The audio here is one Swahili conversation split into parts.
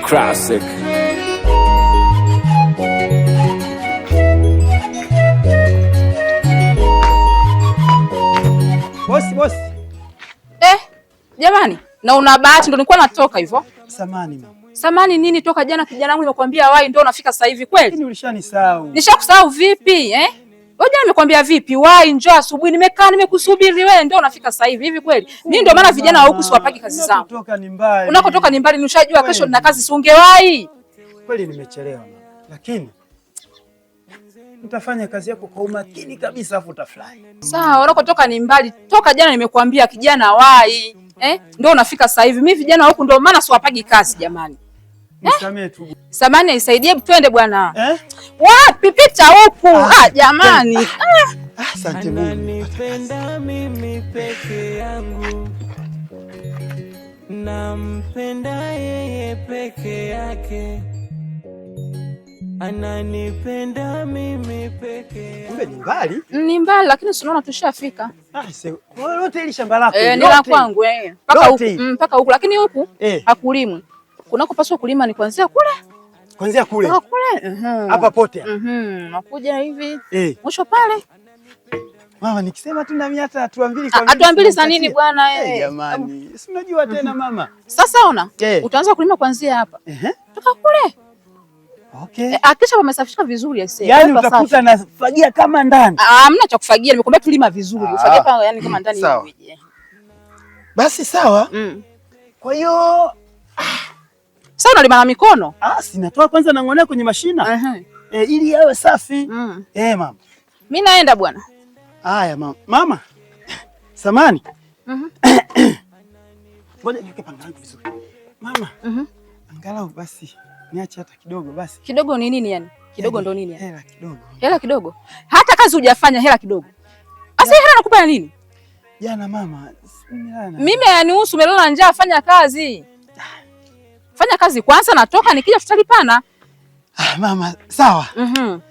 Classic. Bosi. Jamani, na una bahati ndo nilikuwa natoka hivyo. Samani mama. Samani nini? Toka jana kijana wangu nimekwambia wai ndio unafika sasa hivi kweli? Lakini ulishanisahau. Nishakusahau vipi Wewe jana nimekwambia vipi? Wai njoo asubuhi, nimekaa nimekusubiri wewe ndio unafika sasa hivi. Hivi kweli? Mimi ndio maana vijana wa huku siwapaki kazi zangu. Unakotoka ni mbali. Unakotoka ni mbali, nishajua kesho nina kazi, si ungewahi. Kweli nimechelewa mama. Lakini utafanya kazi yako kwa umakini kabisa afu utafurahi. Sawa, unakotoka ni mbali. Toka jana nimekwambia kijana wai. Ndio unafika sasa hivi. Mimi vijana huku ndio maana siwapagi kazi jamani. Nisamee tu. Samani aisaidie, twende bwana. Wapi pita huku? Jamani. Asante Mungu. Ananipenda mimi peke yangu. Nampenda yeye peke yake. Ananipenda mimi peke yake. Kumbe ni mbali? Ni mbali lakini si unaona tushafika. Lote ili shamba lako. Ni la kwangu mpaka huku lakini huku hakulimwi. Kunakopaswa kulima ni kuanzia kule. Kuanzia kule. Kule. Hapa pote. Nakuja hivi. Mwisho pale. Mama nikisema tu na mimi hata tuambili kwa mimi. Atuambili za nini bwana Jamani. Si unajua tena mama. Sasa ona. Utaanza kulima kuanzia hapa. Toka kule. Okay. Akisha wamesafisha vizuri aisee. Yaani utakuta nafagia kama ndani. Hamna cha kufagia, nimekwambia tulima vizuri. Ufagie kama yani kama ndani hivi. Basi sawa. Kwa hiyo sasa unalima na mikono? Sinatoa kwanza nang'onea kwenye mashina. Ili yawe safi. Mama. Mimi naenda bwana. Haya mama. Mama. Samani. Ngoja niweke panga langu vizuri. Mama. Angalau basi niache hata kidogo basi. Kidogo ni nini yani? Kidogo ndo nini yani? Hela kidogo. Hela kidogo? Hata kazi hujafanya hela kidogo. Asa hela nakupa nini? Jana mama, mimi yanihusu, umelala njaa, fanya kazi. Fanya kazi kwanza, natoka nikija tutalipana. Mama, sawa.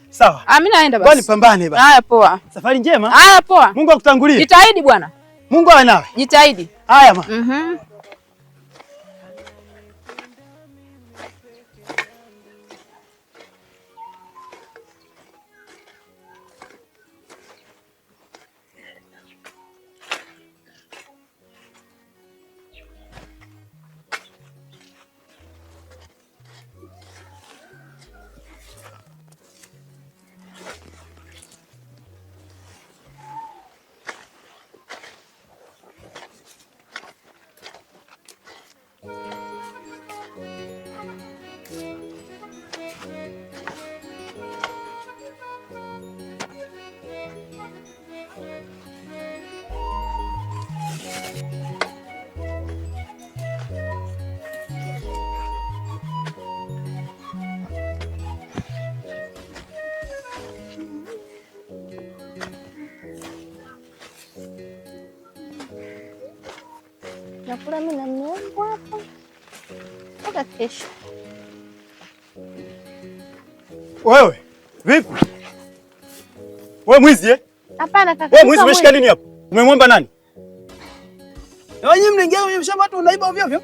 Sawa. Mimi naenda basi. Kwani pambane basi. Haya poa. Safari njema. Haya poa. Mungu akutangulie. Jitahidi bwana. Mungu awe nawe. Jitahidi. Haya mama. Nakula mimi na mume wangu hapa. Mpaka kesho. Wewe, vipi? Wewe mwizi Hapana kaka. Wewe mwizi umeshika nini hapo? Umemwomba nani? Wewe mnaingia kwenye shamba watu unaiba ovyo ovyo?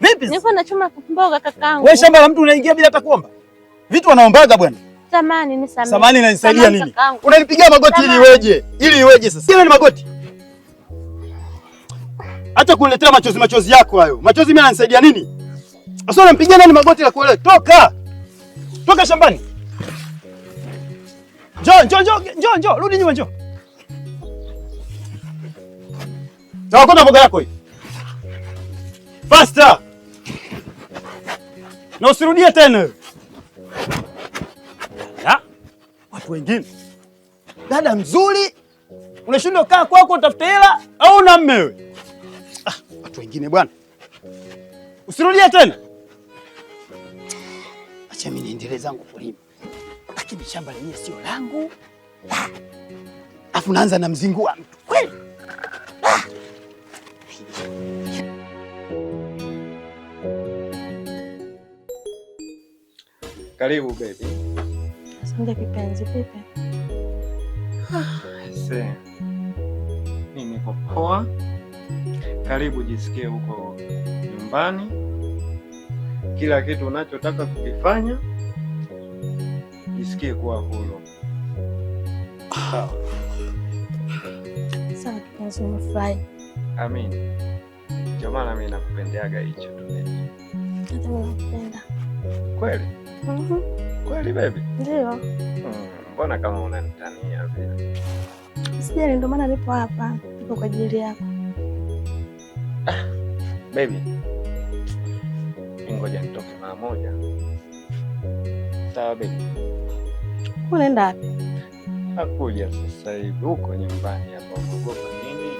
Vipi? Niko nachuma mboga kakaangu. Wewe shamba la mtu unaingia bila hata kuomba? Vitu wanaombaga bwana. Samani nisamee. Samani inanisaidia nini? Unanipigia magoti ili iweje? Ili iweje sasa? Sio ni magoti. Acha kuniletea machozi yako hayo. Machozi mimi yananisaidia nini? Sasa unampigia nani magoti la kuelewa? Toka! Toka shambani. Njoo, rudi nyuma njoo. Tawakona mboga yako hii. Faster! Na usirudie tena. Watu wengine. Dada mzuri, unashindwa kaa kwako utafuta hela au na mume wewe? Watu wengine bwana. Usirudie tena. Acha mimi niendelee zangu kulima. Lakini shamba lenyewe sio langu. Afu naanza na mzingua mtu. Kweli? Karibu baby. Asante kipenzi, vipi? Mimi niko poa. Karibu, jisikie huko nyumbani. kila kitu unachotaka kukifanya jisikie kuwa huru. Sawa? Sawa kipenzi, nimefurahi. Amin. Ndio maana mimi nakupendeaga hicho tu baby. Hata mimi nakupenda. Kweli? Kweli baby? Ndio. Mbona kama unanitania vile? Sijali, ndio maana nipo hapa. Nipo kwa ajili yako. Baby. Ngoja nitoke mara moja. Sawa baby? Unaenda wapi? Nakuja sasa hivi huko nyumbani hapa. Unaogopa nini?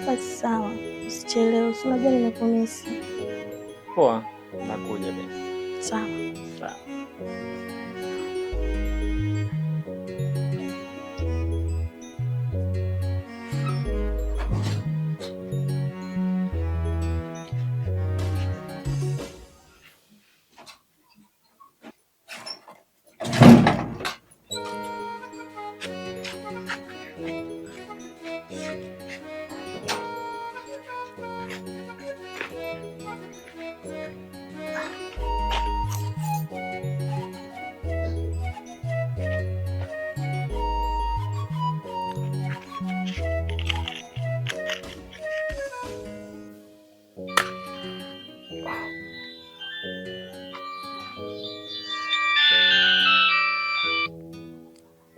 Basi sawa. Usichelewe. Unajua nimekumisi. Poa. Nakuja baby. Sawa. Sawa.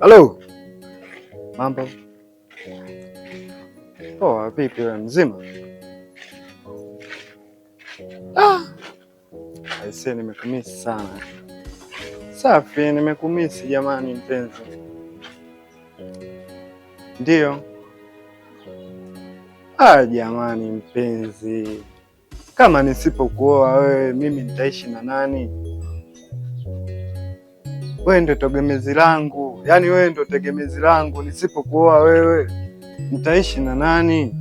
Halo. Mambo. Poa, vipi wewe mzima? Aisee, nimekumisi sana. Safi, nimekumisi jamani mpenzi. Ndio. Jamani mpenzi. Kama nisipokuoa wewe mimi nitaishi na nani? Wewe ndio tegemezi langu. Yaani wewe ndio tegemezi langu, nisipokuoa wewe nitaishi na nani?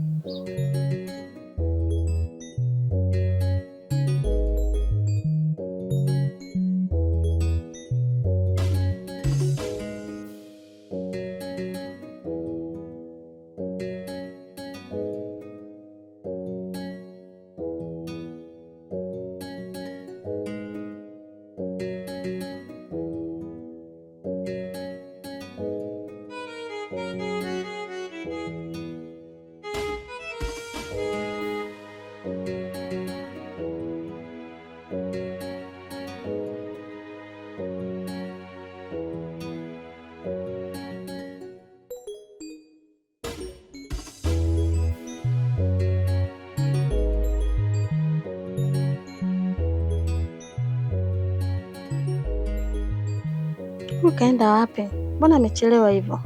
Ukaenda wapi? Mbona amechelewa hivyo?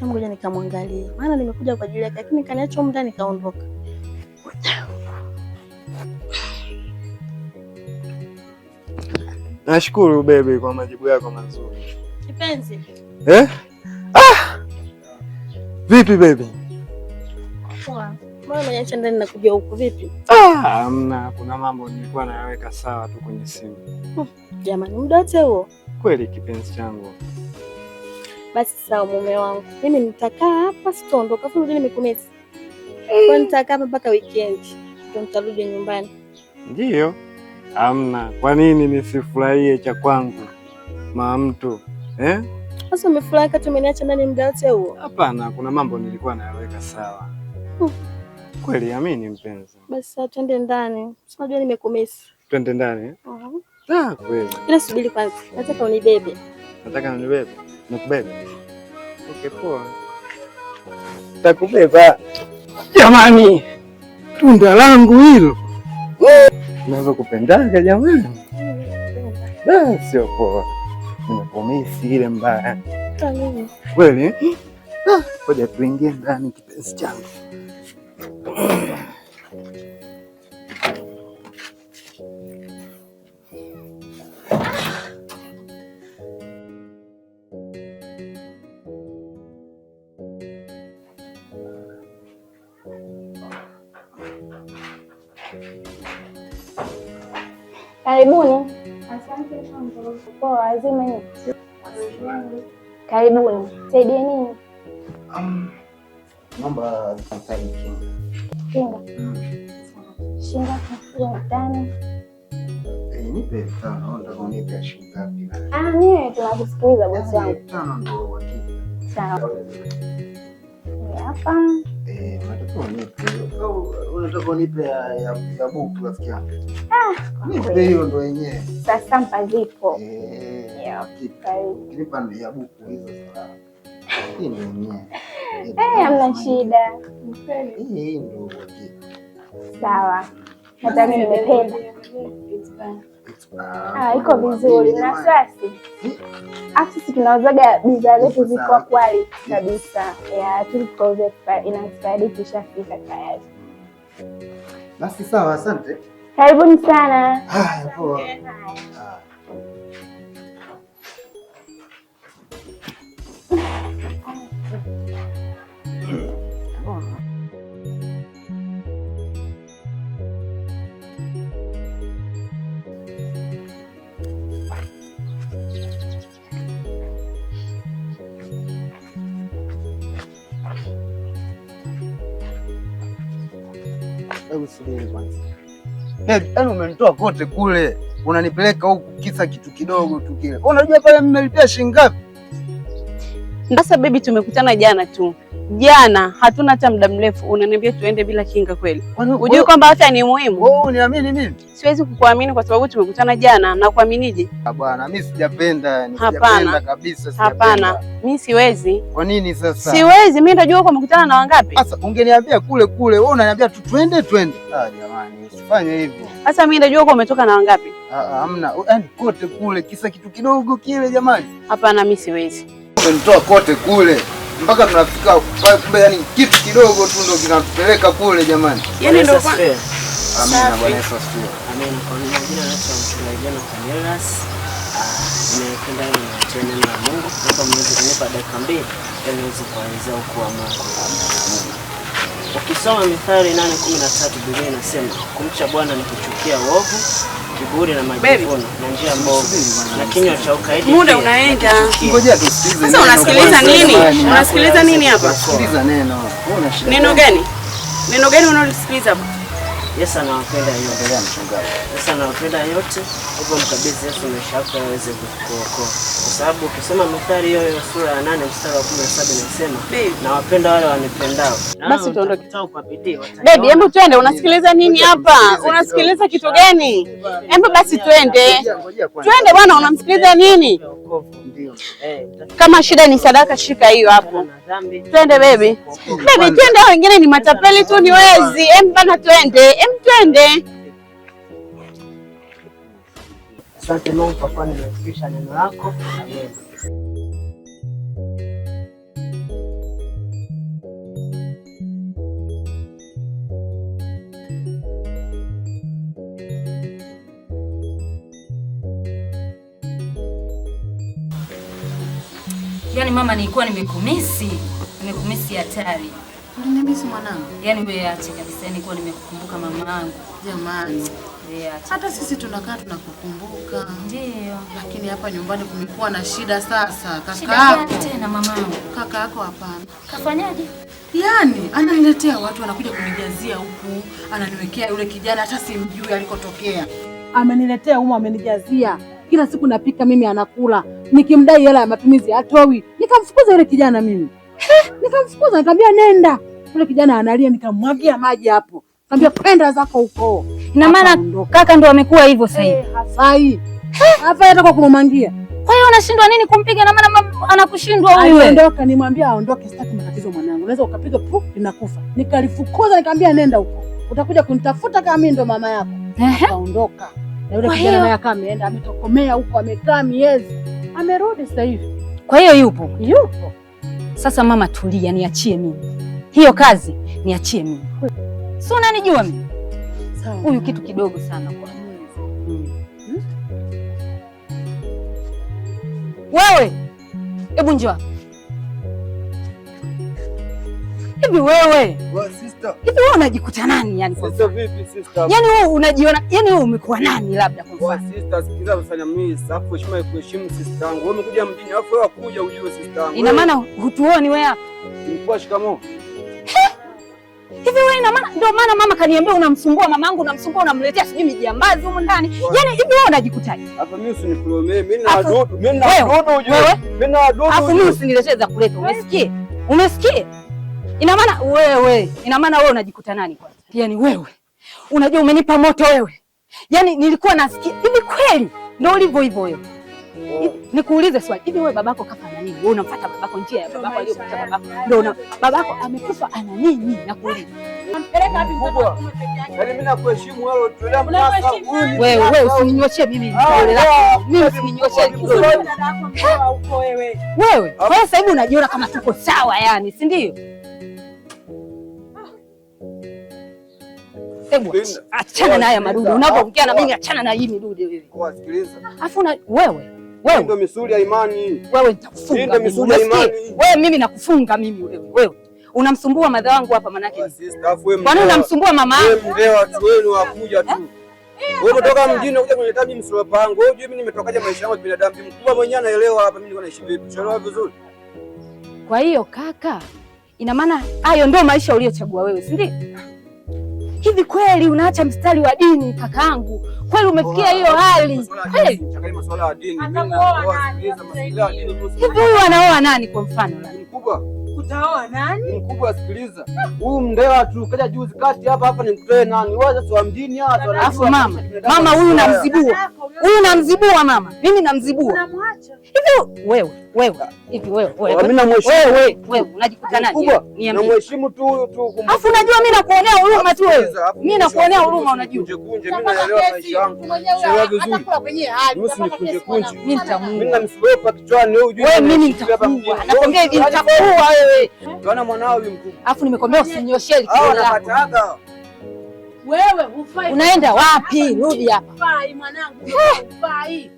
Ngoja nikamwangalie, maana nimekuja kwa ajili yake, lakini kaniacha muda nikaondoka. Nashukuru baby kwa majibu yako mazuri. Kipenzi. Vipi baby? Poa. Mbona unaniacha ndani na kuja huku vipi? Hamna, kuna mambo nilikuwa nayaweka sawa tu kwenye simu. Jamani, muda wote huo? Kweli kipenzi changu. Basi sawa mume wangu. Mimi nitakaa hapa sitaondoka. Afu mimi nimekumisi. Kwa nitakaa hapa mpaka weekend. Ndio nitarudi nyumbani. Ndio. Hamna. Kwa nini nisifurahie cha kwangu? Mtu, Sasa umefurahi kati umeniacha ndani muda wote huo? Hapana, kuna mambo nilikuwa nayaweka sawa. Kweli amini mpenzi. Basi twende ndani. Unajua nimekumisi. Twende ndani? Kweli. Ila subiri kwanza. Nataka unibebe. Nataka unibebe? Nikubebe? Okay, poa. Takubeba. Jamani. Tunda langu hilo. Ninavyokupendaga jamani. Sio poa. Nimekumisi ile mbaya. Kweli? Ngoja tuingie ndani kipenzi changu. Karibuni. Asante sana. Poa, wazima nyinyi? Karibuni. Saidie nini? Naomba msaada kinga. Kinga. Shinga kwa 5. Nipe 5, nataka unipe shilingi ngapi? Mimi tunakusikiliza bosi wangu. 5 ndo uhakika. Sawa. Hapa. Nataka unipe. Unataka unipe ya buku rafiki yangu. Nipe hiyo ndo yenyewe. Sasa mpa zipo. Nipa ya buku hizo sawa. Hii ndo yenyewe. Hamna shida. Hii ndo uhakika. Sawa. Hata mimi nimependa. Iko vizuri na sasa. Sisi tunauzaga bidhaa zetu ziko quality kabisa. Tulipouza ina expiry kishafika tayari. Basi sawa, asante. Karibuni sana. Poa. Yaani umenitoa kote kule, unanipeleka huku kisa kitu kidogo tu kile. Unajua pale mmelipia shilingi ngapi? Sasa baby, tumekutana jana tu. Jana hatuna hata muda mrefu, unaniambia tuende bila kinga kweli? Unajua kwamba afya ni muhimu. Wewe uniamini mimi? Siwezi kukuamini kwa sababu tumekutana jana, na kuaminije? Bwana, mimi sijapenda, sijapenda kabisa, sijapenda. Hapana, mimi siwezi. Kwa nini sasa? Siwezi, mimi najua uko umekutana na wangapi. Sasa ungeniambia kule kule, wewe unaniambia tu twende. Jamani, usifanye hivyo. Sasa mimi najua uko umetoka na wangapi? Hamna, yaani kote kule kisa kitu kidogo kile jamani. Hapana, mimi siwezi. Umenitoa kote kule mpaka tunafika kumbe, yani kitu kidogo tu ndio kinatupeleka kule jamani. Yaani ndio kwa Amina, Bwana Yesu asifiwe. Amina. Kwa majina naitwa Mchungaji Cornelius. Nimependa neno la Mungu. Naomba mweze kunipa dakika 2 ili niweze kuelezea ukuu wa Mungu. Ukisoma Mithali 8:13 Biblia inasema kumcha Bwana ni kuchukia uovu, kiburi na majivuno na njia mbovu na kinywa cha ukaidi. Muda unaenda. Ngoja tusikilize. Sasa unasikiliza nini? Unasikiliza nini hapa? Sikiliza neno. Neno gani? Neno gani unalosikiliza hapa? Yesu anawapenda yote. Yesu anawapenda yote. Hapo mkabidhi Yesu maisha yako aweze kukuokoa. Kwa sababu ukisoma Mithali hiyo sura ya 8 mstari wa 17 inasema nawapenda wale wanipendao. Basi tuondoke kwa bidii. Baby, hebu twende. Unasikiliza nini hapa? Unasikiliza kitu gani? Hebu basi twende. Twende bwana, unamsikiliza nini? Kama shida ni sadaka, shika hiyo hapo. Twende baby. Baby, twende, wengine ni matapeli tu, ni wezi. Bana twende. Twende. Asante Mungu kwa kuwa nimefikisha neno lako. Amen. Yaani mama, nilikuwa nimekumisi hatari. Unanimisi mwanangu? Yaani wewe acha kabisa, nilikuwa nimekukumbuka mama yangu. Jamani. Acha. Hata sisi tunakaa tunakukumbuka. Ndio. Lakini hapa nyumbani kumekuwa na shida sasa. Kaka yako tena mama yangu. Kaka yako hapana. Kafanyaje? Yaani ananiletea watu wanakuja kunijazia huku, ananiwekea yule kijana hata simjui alikotokea. Ameniletea humu, amenijazia. Kila siku napika mimi anakula. Nikimdai hela ya matumizi hatoi. Nikamfukuza yule kijana mimi. Nikamfukuza, nikamwambia nenda. Yule kijana analia, nikamwagia maji hapo. Nikamwambia kwenda zako huko. Na maana kaka ndo amekuwa hivyo sasa hivi. Hafai. Hafai hata kwa kurumangia. Kwa hiyo unashindwa nini kumpiga, na maana anakushindwa huyu? Aondoka, nimwambia aondoke, sitaki matatizo mwanangu. Unaweza ukapiga pu linakufa. Nikalifukuza, nikamwambia nenda huko. Utakuja kunitafuta kama mimi ndo mama yako. Akaondoka. Na yule kijana naye akaenda, ametokomea huko, amekaa miezi. Amerudi sasa hivi. Kwa hiyo yupo. Sasa mama tulia, niachie mimi. Hiyo kazi niachie mimi. Si unanijua mimi? Sawa. Huyu kitu kidogo sana kwa wewe. Hebu njoo. Hivi wewe sister, hivi wewe unajikuta nani yani? Sister vipi sister? Yani wewe unajiona, yani wewe umekuwa nani labda kwa mfano? Sister sikiza, ufanya mimi safu heshima kuheshimu sister yangu. Wewe umekuja mjini alafu wewe kuja ujue sister yangu. Ina maana hutuoni wewe hapa? Nilikuwa shikamoo. Hivi wewe ina maana ndio maana mama kaniambia unamsumbua mamangu, unamsumbua unamletea sijui mijambazi huko ndani. Yani hivi wewe unajikutaje? Hapa mimi usinikulomee. Mimi na wadudu, mimi na wadudu ujue. Mimi na wadudu. Alafu mimi usiniletee za kuleta. Umesikia? Umesikia? Ina maana wewe unajikuta nani kwanza? Yani wewe unajua umenipa moto wewe. Yani nilikuwa nasikia hivi kweli ndio ulivyo hivyo wewe. Nikuulize swali, hivi wewe babako kafa na nini? Wewe unamfuata babako njia ya babako aliyopita babako. Ndio babako amekufa ana nini? Nakuuliza. Ampeleka wapi mtoto? Yaani mimi nakuheshimu wewe, tuelewa mnasa. Wewe usininyoshie mimi kidole lako. Mimi usininyoshie kidole. Wewe, kwa sasa hivi unajiona kama tuko sawa yani, si ndio? Hebu achana na haya madudu. Unapoongea na mimi achana na hii midudu wewe. Kwa sikiliza. Alafu wewe ndio misuli ya imani. Wewe nitakufunga. Ndio misuli ya imani. Wewe mimi nakufunga mimi wewe. Unamsumbua madha wangu hapa manake. Kwa nini unamsumbua mama yangu? Wewe mzee watu wenu wakuja tu. Wewe kutoka mjini unakuja kunileta mimi msolo pango. Wewe mimi nimetokaje maisha yangu binadamu. Mkubwa mwenyewe anaelewa hapa mimi niko naishi vipi. Unaelewa vizuri? Kwa hiyo kaka, ina maana hayo ndio maisha uliyochagua wewe, si ndio? Hivi kweli unaacha mstari wa dini kakaangu? Kweli umefikia hiyo hali? Kweli? Masuala ya dini. Hivi huyu anaoa nani kwa mfano? Mkubwa. Utaoa nani? Mkubwa sikiliza. Huyu mndewa tu kaja juzi kati hapa nimtoe nani? Wewe sasa wa mjini hapa. Alafu mama huyu namzibua. Huyu namzibua mama. Mimi namzibua. Unamwacha. Hivi wewe mimi namheshimu. Wewe unajikuta nani? Niambie. Namheshimu tu. Alafu unajua mimi nakuonea huruma tu wewe. Mimi nakuonea huruma unajua. Kunje mimi naelewa maisha yangu. Sio vizuri. Atakula kwenye hali. Kunje. Mimi nitamuua. Mimi namslopa kichwani wewe ujue. Wewe mimi nitakuua. Nakwambia hivi nitakuua wewe. Bwana mwanao huyu mkubwa. Alafu nimekwambia usinyoshee kidole lako. Wewe hufai. Unaenda wapi? Rudi hapa. Hufai mwanangu. Hufai.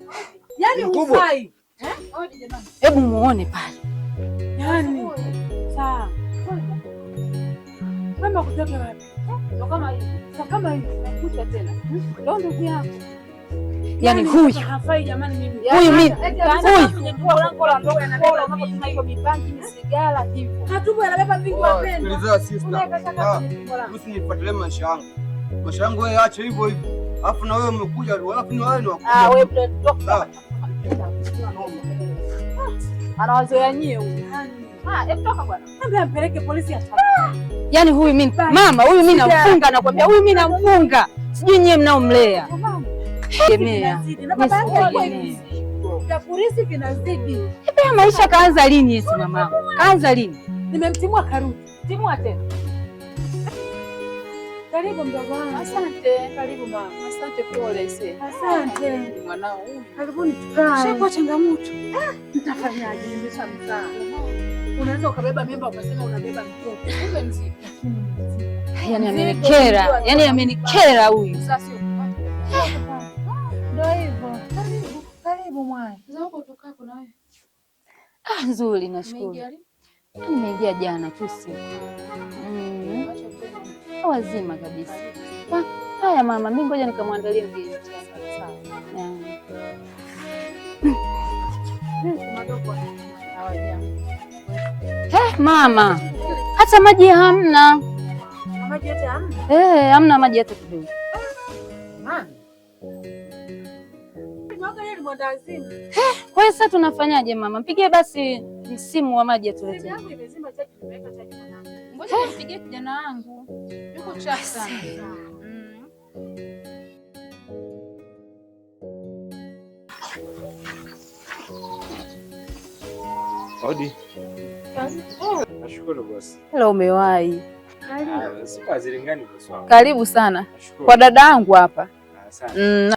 Yaani hufai. Hebu muone pale. Yaani. Sawa. Mama kutoka wapi? Ndio kama hivi. Sasa kama hivi nakuta tena. Ndio ndugu yako. Yaani huyu. Hafai jamani mimi. Huyu mimi. Huyu. Lango la ndoa yanabeba kama tuna hiyo mipangi ni sigara hivyo. Hatubu yanabeba vingi wapendwa. Sikiliza sister. Usinifuatilie maisha yangu. Maisha yangu wewe acha hivyo hivyo. Alafu na wewe umekuja, alafu na wewe ni wakuja. Wewe toka. Anawazoea nyie huyu. Hebu toka bwana. Hebu ampeleke polisi hata. Yaani huyu mimi mama, huyu mimi namfunga nakwambia, huyu mimi namfunga. Sijui nyie mnaomlea. Gemea. Na baba yake hivi. Kafurisi kinazidi. Hivi maisha kaanza lini hizi mamangu? Kaanza lini? Nimemtimua karudi. Timua tena. Karibu mdogo wangu. Asante. Karibu mama. Asante pole ise. Asante. Mwanao huyu. Karibuni tukae. Shakuwa changamoto. Nitafanyaje? Nimeshamzaa. Unaweza ukabeba mimba ukasema unabeba mtoto. Kumbe mzito. Yaani amenikera. Yaani amenikera huyu. Sasa sio. Ndio hivyo. Karibu. Karibu mwana. Zako tukaa kuna wewe. Nzuri nashukuru. Nimeingia jana tu siku. Wazima kabisa. Haya mama, mimi ngoja nikamwandalie mgeni. Mama, hata maji hamna. Maji hata hamna? Hamna maji hata kidogo. Kwa hiyo sasa tunafanyaje mama? Mpigie basi msimu wa maji atuletee. Ngoja nimpigie kijana wangu. Yuko chafu sana. Odi. Nashukuru bosi. Hello, umewahi. Sikazilingani bosi wangu. Karibu sana. Kwa dada yangu hapa. Asante.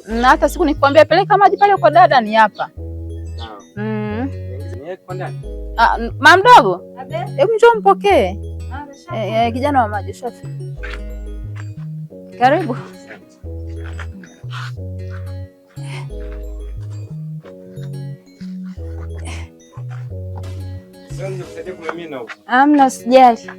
Na hata siku nikwambia peleka maji pale kwa dada ni hapa. Sawa. Niye kwa ndani. Mama mdogo. Hebu njoo mpokee. Kijana wa maji shafi. Karibu. Sasa nikusaidie kumimina huko. Amna, usijali.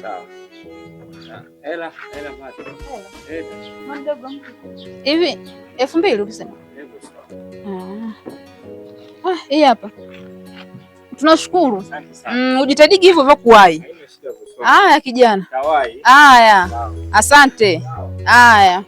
Sawa. Hela hivi 2000 ulisema? Hii hapa. Tunashukuru. Ujitahidi hivyo hivyo kuwahi. Haya kijana. Haya. Asante. Haya.